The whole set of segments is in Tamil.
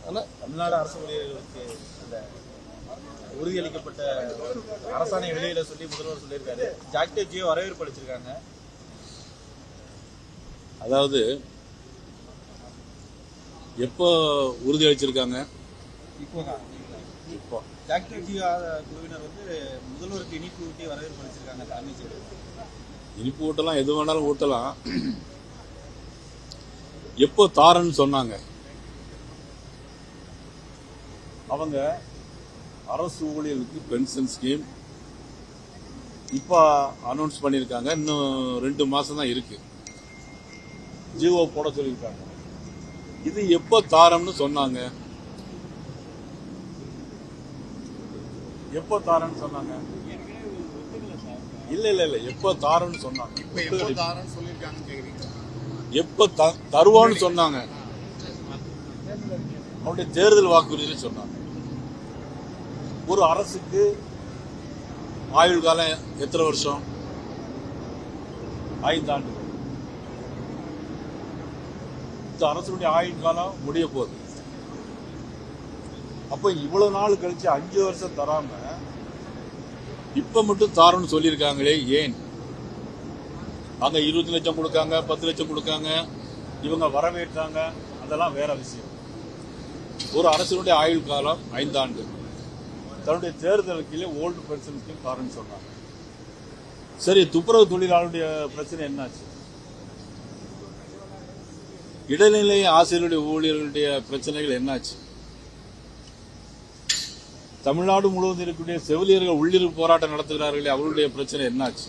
தமிழ்நாடு அரசு ஊழியர்களுக்கு அந்த உறுதியளிக்கப்பட்ட அரசாணை வெளியில சொல்லி முதல்வர் சொல்லியிருக்காரு. ஜாக்டோஜியோ வரவேற்பு அளிச்சிருக்காங்க. அதாவது எப்போ உறுதியளிச்சிருக்காங்க? இப்போ ஜாக்டோஜியோ குழுவினர் வந்து முதல்வருக்கு இனிப்பு ஊட்டி வரவேற்பு அளிச்சிருக்காங்க. தலைமைச் செயலர் இனிப்பு ஊட்டலாம், எது வேணாலும் ஊட்டலாம். எப்போ தாரன்னு சொன்னாங்க? அவங்க அரசு ஊழியர்களுக்கு பென்ஷன் ஸ்கீம் இப்ப அனௌன்ஸ் பண்ணிருக்காங்க. இன்னும் 2 மாசம் தான் இருக்கு. ஜிஓ போட சொல்லியிருக்காங்க. இது எப்ப தாரம்னு சொன்னாங்க? எப்ப தாரன்னு சொன்னாங்க? இல்ல எப்ப தாரன்னு சொன்னாங்க? எப்ப தருவான்னு சொன்னாங்க? அவருடைய தேர்தல் வாக்குறுதியில் சொன்னாங்க. ஒரு அரசுக்கு ஆயுள் காலம் எத்தனை வருஷம்? 5 ஆண்டுகள். இந்த அரசுடைய ஆயுள் காலம் முடிய போகுது. அப்ப இவ்வளவு நாள் கழிச்சு 5 வருஷம் தராம இப்ப மட்டும் தாரன்னு சொல்லியிருக்காங்களே, ஏன்? அங்க 20 லட்சம் கொடுக்காங்க, 10 லட்சம் கொடுக்காங்க, இவங்க வரவேற்றாங்க, அதெல்லாம் வேற விஷயம். ஒரு அரசினுடைய ஆயுள் காலம் 5 ஆண்டு. தன்னுடைய தேர்தலுக்கு ஓல்டு பென்ஷனுக்கு காரணம் சொன்னாங்க. சரி, துப்புரவு தொழிலாளருடைய பிரச்சனை என்னாச்சு? இடைநிலை ஆசிரியருடைய ஊழியர்களுடைய பிரச்சனைகள் என்னாச்சு? தமிழ்நாடு முழுவதும் இருக்கக்கூடிய செவிலியர்கள் உள்ளிருப்பு போராட்டம் நடத்துகிறார்களே, அவர்களுடைய பிரச்சனை என்னாச்சு?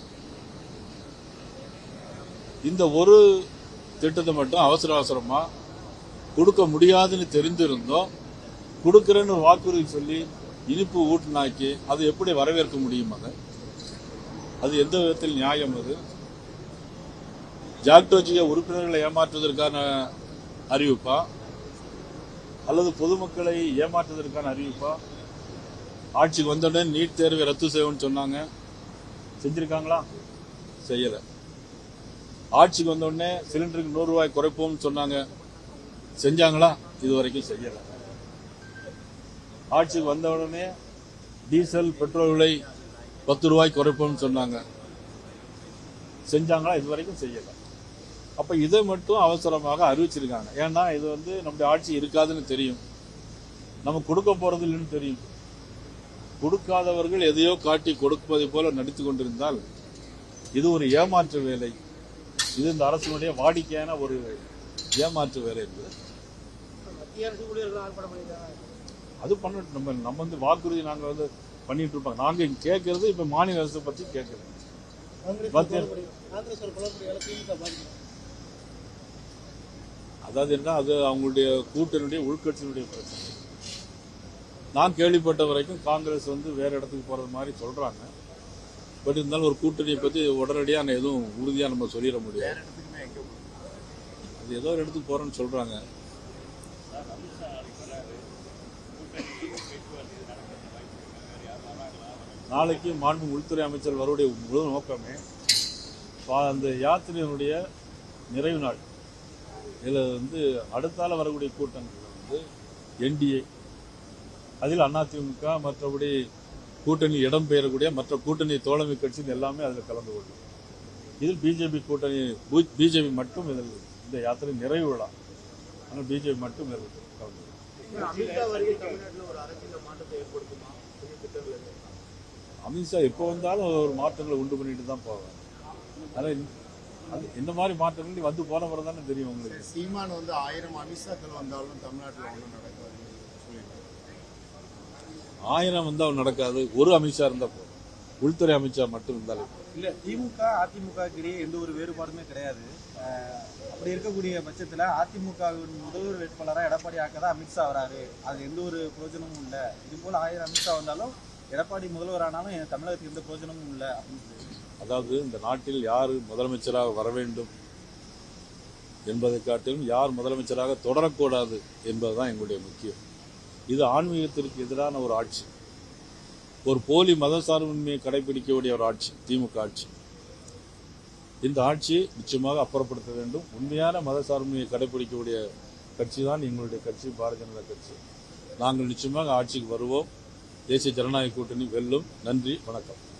இந்த ஒரு திட்டத்தை மட்டும் அவசரமா கொடுக்க முடியாதுன்னு தெரிந்திருந்தோம், கொடுக்கிறேன்னு வாக்குறுதி சொல்லி இனிப்பு ஊட்டுனாக்கி அது எப்படி வரவேற்க முடியும்? அது எந்த விதத்தில் நியாயம்? அது ஜாக்டோஜியோ உறுப்பினர்களை ஏமாற்றுவதற்கான அறிவிப்பா அல்லது பொதுமக்களை ஏமாற்றுவதற்கான அறிவிப்பா? ஆட்சிக்கு வந்தோடனே நீட் தேர்வை ரத்து செய்வோம்னு சொன்னாங்க, செஞ்சிருக்காங்களா? செய்யல. ஆட்சிக்கு வந்தோடனே சிலிண்டருக்கு 100 ரூபாய் குறைப்போம்னு சொன்னாங்க, செஞ்சாங்களா? இதுவரைக்கும் செய்யல. ஆட்சிக்கு வந்தவுடனே டீசல் பெட்ரோல் விலை 10 ரூபாய் குறைப்போம்னு சொன்னாங்க, செஞ்சாங்களா? இதுவரைக்கும் செய்யல. அப்ப இதை மட்டும் அவசரமாக அறிவிச்சிருக்காங்க. ஏன்னா இது வந்து நம்முடைய ஆட்சி இருக்காதுன்னு தெரியும், நம்ம கொடுக்க போறது இல்லைன்னு தெரியும். கொடுக்காதவர்கள் எதையோ காட்டி கொடுப்பதை போல நடித்துக் கொண்டிருந்தால் இது ஒரு ஏமாற்று வேலை. இது இந்த அரசினுடைய வாடிக்கையான ஒரு ஏமாற்று வேலை என்பது. அது பண்ண நம்ம வந்து வாக்குறுதி நாங்க வந்து பண்ணிட்டு இருப்போம். நாங்க கேட்கறது இப்ப மாநில அரசு பத்தி கேட்கறது. அதாவது என்ன, அது அவங்களுடைய கூட்டணியுடைய உள்கட்சியினுடைய பிரச்சனை. நான் கேள்விப்பட்ட வரைக்கும் காங்கிரஸ் வந்து வேற இடத்துக்கு போறது மாதிரி சொல்றாங்க. பட் இருந்தாலும் ஒரு கூட்டணியை பத்தி உடனடியாக எதுவும் உறுதியா நம்ம சொல்லிட முடியாது. அது ஏதோ ஒரு இடத்துக்கு போறோம்னு சொல்றாங்க. நாளைக்கு மாண்பு உள்துறை அமைச்சர் வருடைய முழு நோக்கமே அந்த யாத்திரையினுடைய நிறைவு நாள். இதுல வந்து அடுத்தால வரக்கூடிய கூட்டங்கள் வந்து என்டிஏ, அதில் அதிமுக, மற்றபடி கூட்டணி இடம்பெயரக்கூடிய மற்ற கூட்டணி தோழமை கட்சிகள் எல்லாமே அதில் கலந்து கொள்ளும். இதில் பிஜேபி கூட்டணி, பிஜேபி மட்டும் இதில் இந்த யாத்திரை நிறைவு விழா, ஆனால் பிஜேபி மட்டும் இதில் கலந்து அமித்ஷா எப்போ வந்தாலும் ஒரு மாற்றங்களை உண்டு பண்ணிட்டு தான் போவாங்க. ஆனால் இந்த மாதிரி மாற்றங்கள் வந்து போன பிறகு தானே தெரியும் உங்களுக்கு. சீமான் வந்து 1000 அமித்ஷாக்கள் வந்தாலும் தமிழ்நாட்டில் ஒன்றும் நடக்காது. 1000 வந்தால் நடக்காது. ஒரு அமித்ஷா இருந்தா போதும், உள்துறை அமைச்சர் மட்டும் இருந்தாலும். இல்ல, திமுக அதிமுக இடையே எந்த ஒரு வேறுபாடுமே கிடையாது. அப்படி இருக்கக்கூடிய பட்சத்துல அதிமுகவின் முதல்வர் வேட்பாளராக எடப்பாடி ஆக்கதான் அமித்ஷா வராரு, அது எந்த ஒரு பிரயோஜனமும் இல்லை. இது போல 1000 அமித்ஷா வந்தாலும் எடப்பாடி முதல்வர் ஆனாலும் தமிழகத்துக்கு எந்த பிரயோஜனமும் இல்லை அப்படின்னு. அதாவது இந்த நாட்டில் யார் முதலமைச்சராக வர வேண்டும் என்பதை காட்டிலும் யார் முதலமைச்சராக தொடரக்கூடாது என்பதுதான் எங்களுடைய முக்கியம். இது ஆன்மீகத்திற்கு எதிரான ஒரு ஆட்சி, ஒரு போலி மதசார்பின்மையை கடைபிடிக்கக்கூடிய ஒரு ஆட்சி திமுக ஆட்சி. இந்த ஆட்சியை நிச்சயமாக அப்புறப்படுத்த வேண்டும். உண்மையான மதசார்பின்மையை கடைபிடிக்கக்கூடிய கட்சி தான் எங்களுடைய கட்சி, பாரதிய ஜனதா கட்சி. நாங்கள் நிச்சயமாக ஆட்சிக்கு வருவோம். தேசிய ஜனநாயக கூட்டணி வெல்லும். நன்றி, வணக்கம்.